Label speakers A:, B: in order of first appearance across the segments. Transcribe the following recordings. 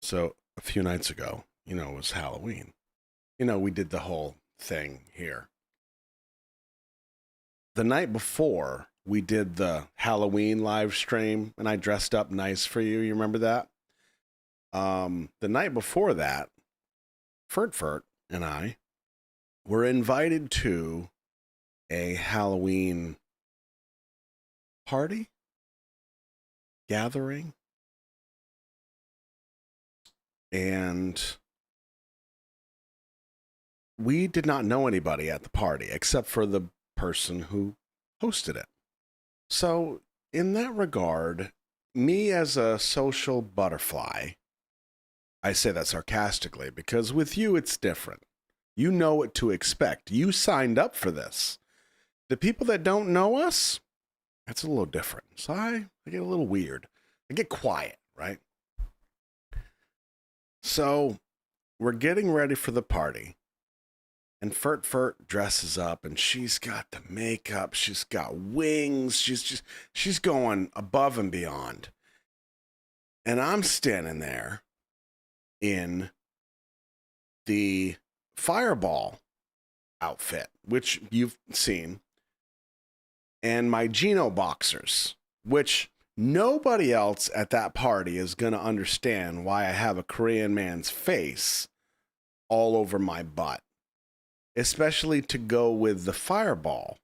A: So a few nights ago, it was Halloween. We did the whole thing here. The night before, we did the Halloween live stream, and I dressed up nice for you. You remember that? The night before that, Furt and I were invited to a Halloween party, gathering, and we did not know anybody at the party except for the person who hosted it. So, in that regard, me as a social butterfly, I say that sarcastically because with you it's different. You know what to expect. You signed up for this. The people that don't know us, that's a little different. So I get a little weird. I get quiet, right? So we're getting ready for the party. And Furt dresses up and she's got the makeup, she's got wings, she's going above and beyond. And I'm standing there in the fireball outfit, which you've seen, and my Geno boxers, which nobody else at that party is going to understand why I have a Korean man's face all over my butt, especially to go with the fireball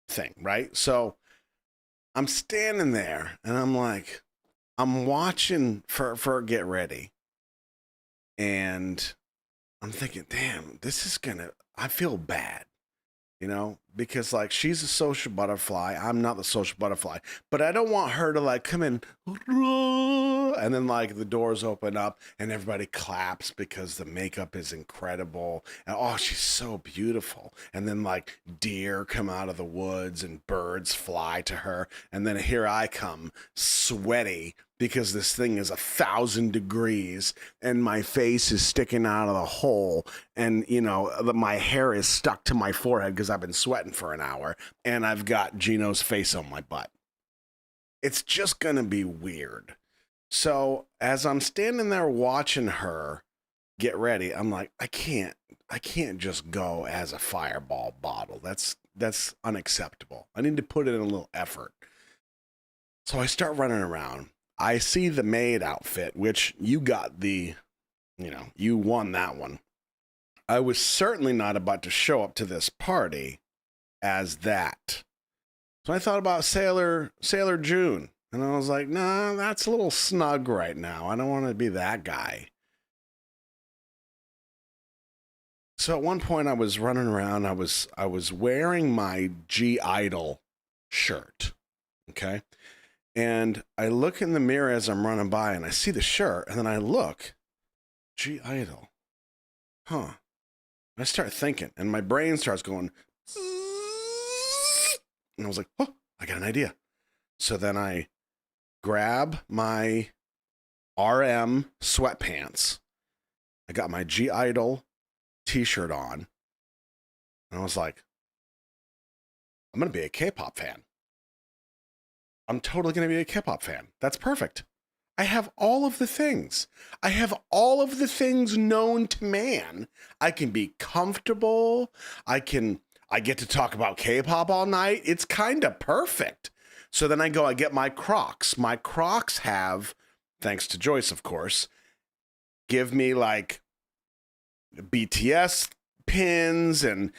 A: thing, right? So I'm standing there and I'm like, I'm watching for get ready. And I'm thinking, damn, I feel bad, because like she's a social butterfly. I'm not the social butterfly, but I don't want her to like come in and then like the doors open up and everybody claps because the makeup is incredible. And oh, she's so beautiful. And then like deer come out of the woods and birds fly to her. And then here I come sweaty because this thing is 1,000 degrees and my face is sticking out of the hole and my hair is stuck to my forehead because I've been sweating for an hour and I've got Geno's face on my butt. It's just gonna be weird. So as I'm standing there watching her get ready, I'm like, I can't just go as a fireball bottle. That's unacceptable. I need to put in a little effort. So I start running around. I see the maid outfit, which you got you won that one. I was certainly not about to show up to this party as that. So I thought about Sailor June. And I was like, nah, that's a little snug right now. I don't want to be that guy. So at one point I was running around, I was wearing my G Idol shirt. Okay. And I look in the mirror as I'm running by and I see the shirt and then I look, G Idol. Huh. I start thinking and my brain starts going, and I was like, oh, I got an idea. So then I grab my RM sweatpants. I got my G Idol t-shirt on. And I was like, I'm going to be a K-pop fan. I'm totally going to be a K-pop fan. That's perfect. I have all of the things. I have all of the things known to man. I can be comfortable. I get to talk about K-pop all night. It's kind of perfect. So then I get my Crocs. My Crocs have, thanks to Joyce, of course, give me like BTS pins and,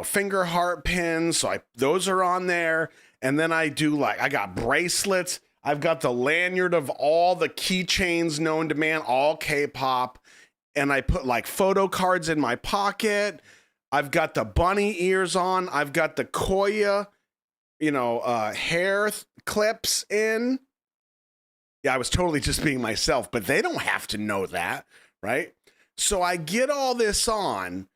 A: finger heart pins. So those are on there. And then I got bracelets. I've got the lanyard of all the keychains known to man, all K-pop. And I put like photo cards in my pocket. I've got the bunny ears on. I've got the Koya, hair clips in. Yeah, I was totally just being myself, but they don't have to know that, right? So I get all this on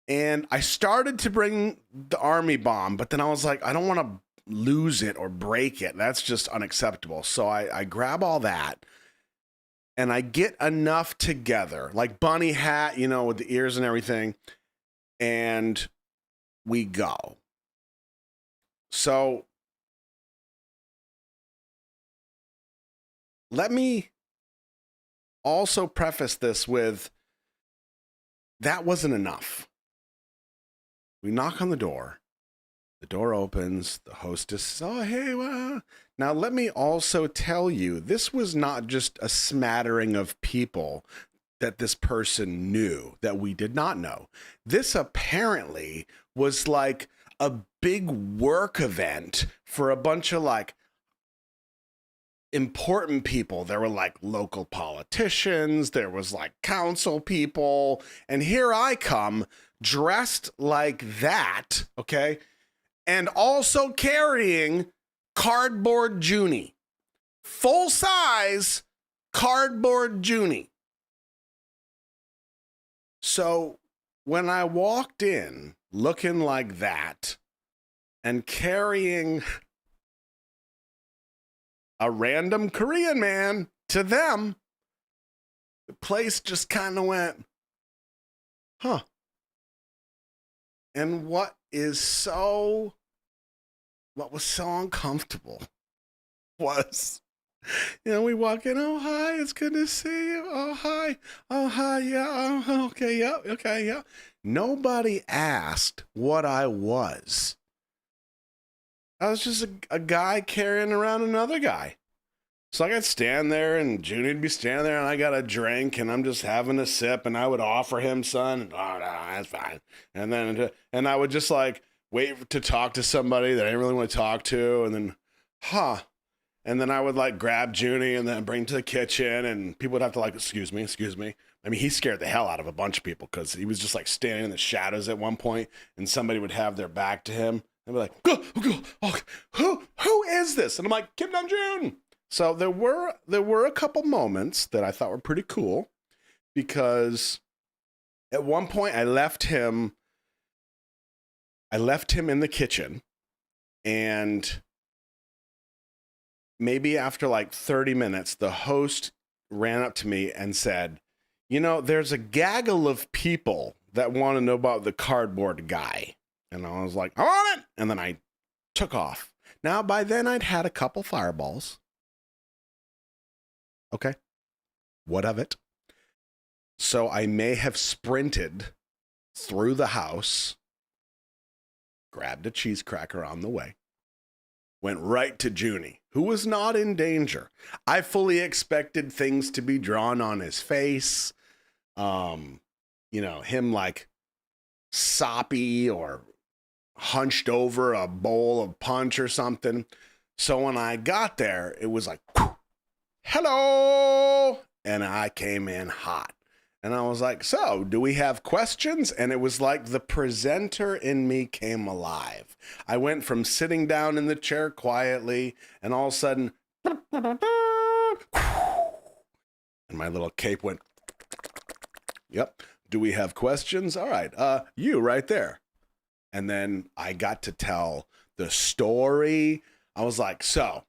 A: and I started to bring the army bomb, but then I was like, I don't want to lose it or break it. That's just unacceptable. So I grab all that and I get enough together, like bunny hat, with the ears and everything. And we go. So let me also preface this with that wasn't enough. We knock on the door. The door opens. The hostess says, "Oh, hey, well." Now, let me also tell you, this was not just a smattering of people that this person knew that we did not know. This apparently was like a big work event for a bunch of like important people. There were like local politicians, there was like council people, and here I come dressed like that, okay? And also carrying cardboard Junie. Full size cardboard Junie. So when I walked in looking like that and carrying a random Korean man to them, the place just kind of went, huh. And what was so uncomfortable was, we walk in, "Oh, hi, it's good to see you. Oh, hi. Oh, hi, yeah, oh, okay, yeah, okay, yeah." Nobody asked what I was. I was just a guy carrying around another guy. So I got to stand there, and Junie'd be standing there, and I got a drink, and I'm just having a sip, and I would offer him some, and, "Oh, no, that's fine." And I would just like wait to talk to somebody that I didn't really want to talk to, and then, and then I would like grab Junie and then bring to the kitchen, and people would have to like, excuse me. I mean, he scared the hell out of a bunch of people because he was just like standing in the shadows at one point, and somebody would have their back to him and be like, who is this?" And I'm like, "Kim Namjoon." So there were a couple moments that I thought were pretty cool, because at one point I left him in the kitchen, and maybe after like 30 minutes, the host ran up to me and said, "There's a gaggle of people that want to know about the cardboard guy." And I was like, "I'm on it." And then I took off. Now, by then I'd had a couple fireballs. Okay. What of it? So I may have sprinted through the house, grabbed a cheese cracker on the way, went right to Junie, who was not in danger. I fully expected things to be drawn on his face. Him like soppy or hunched over a bowl of punch or something. So when I got there, it was like, "Hello." And I came in hot. And I was like, "So, do we have questions?" And it was like the presenter in me came alive. I went from sitting down in the chair quietly, and all of a sudden, and my little cape went, "Yep. Do we have questions? All right. You right there." And then I got to tell the story. I was like, "So,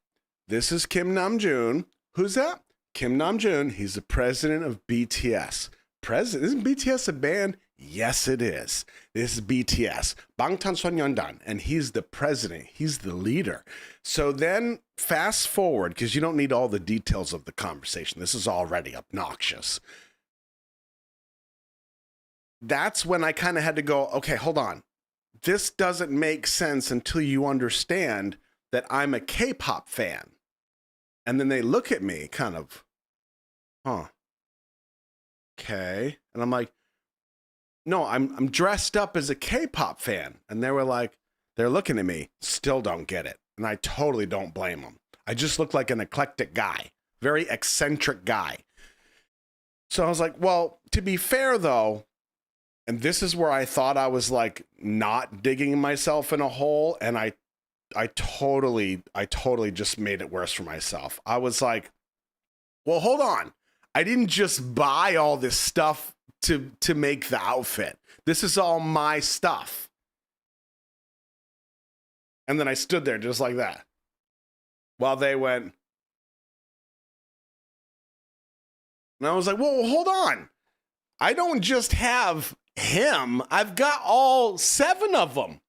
A: this is Kim Namjoon." "Who's that?" "Kim Namjoon. He's the president of BTS." "President? Isn't BTS a band?" "Yes, it is. This is BTS, Bangtansonyondan, and he's the president. He's the leader." So then fast forward, because you don't need all the details of the conversation. This is already obnoxious. That's when I kind of had to go, okay, hold on. This doesn't make sense until you understand that I'm a K-pop fan. And then they look at me kind of, okay. And I'm like, "No, I'm dressed up as a K-pop fan." And they were like, they're looking at me, still don't get it. And I totally don't blame them. I just look like an eclectic guy, very eccentric guy. So I was like, well, to be fair though, and this is where I thought I was like not digging myself in a hole, and I totally just made it worse for myself. I was like, well, hold on. I didn't just buy all this stuff to make the outfit. This is all my stuff. And then I stood there just like that while they went. And I was like, whoa, hold on. I don't just have him. I've got all 7 of them.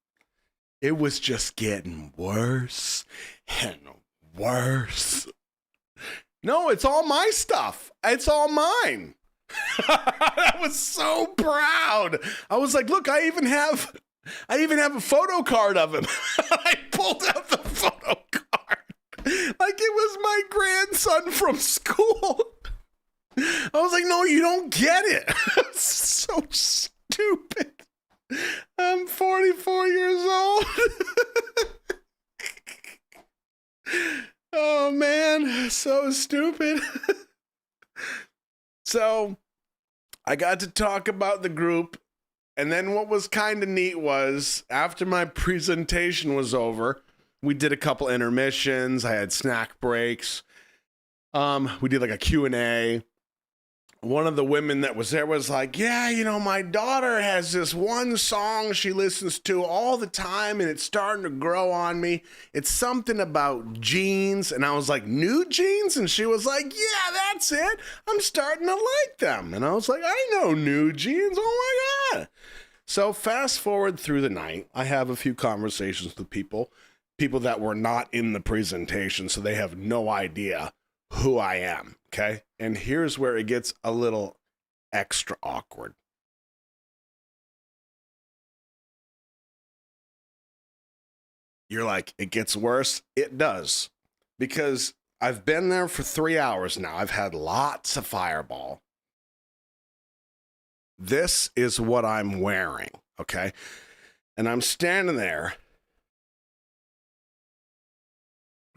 A: It was just getting worse and worse. No, it's all my stuff. It's all mine. I was so proud. I was like, look, I even have a photo card of him. I pulled out the photo card like it was my grandson from school. I was like, no, you don't get it. So stupid. I'm 44 years old. Oh man, so stupid. So I got to talk about the group, and then what was kind of neat was after my presentation was over, we did a couple intermissions. I had snack breaks. We did like a Q&A. One of the women that was there was like, yeah, you know, my daughter has this one song she listens to all the time and it's starting to grow on me. It's something about jeans. And I was like, new jeans? And she was like, yeah, that's it. I'm starting to like them. And I was like, I know new jeans. Oh my God. So fast forward through the night, I have a few conversations with people that were not in the presentation, so they have no idea who I am, okay? And here's where it gets a little extra awkward. You're like, it gets worse? It does. Because I've been there for 3 hours now. I've had lots of Fireball. This is what I'm wearing, okay? And I'm standing there,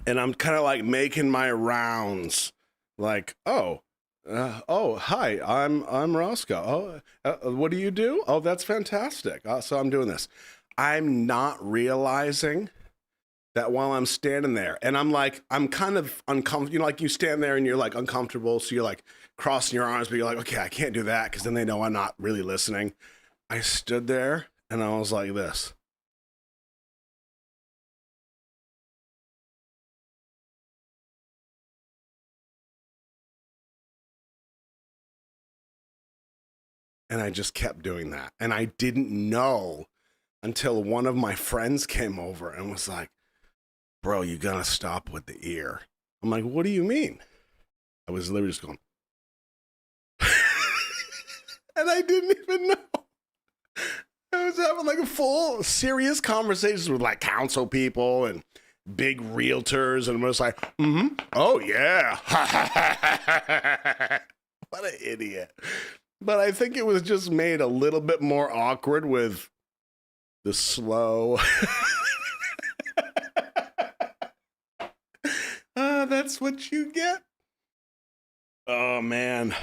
A: and I'm kind of like making my rounds, like, oh, hi, I'm Roscoe. Oh, what do you do? Oh, that's fantastic. So I'm doing this. I'm not realizing that while I'm standing there, and I'm like, I'm kind of uncomfortable. You know, like you stand there and you're like uncomfortable, so you're like crossing your arms, but you're like, okay, I can't do that because then they know I'm not really listening. I stood there and I was like this. And I just kept doing that. And I didn't know until one of my friends came over and was like, bro, you gotta stop with the ear. I'm like, what do you mean? I was literally just going, and I didn't even know. I was having like a full serious conversations with like council people and big realtors, and I was like, oh yeah. What an idiot. But I think it was just made a little bit more awkward with the slow. That's what you get. Oh man.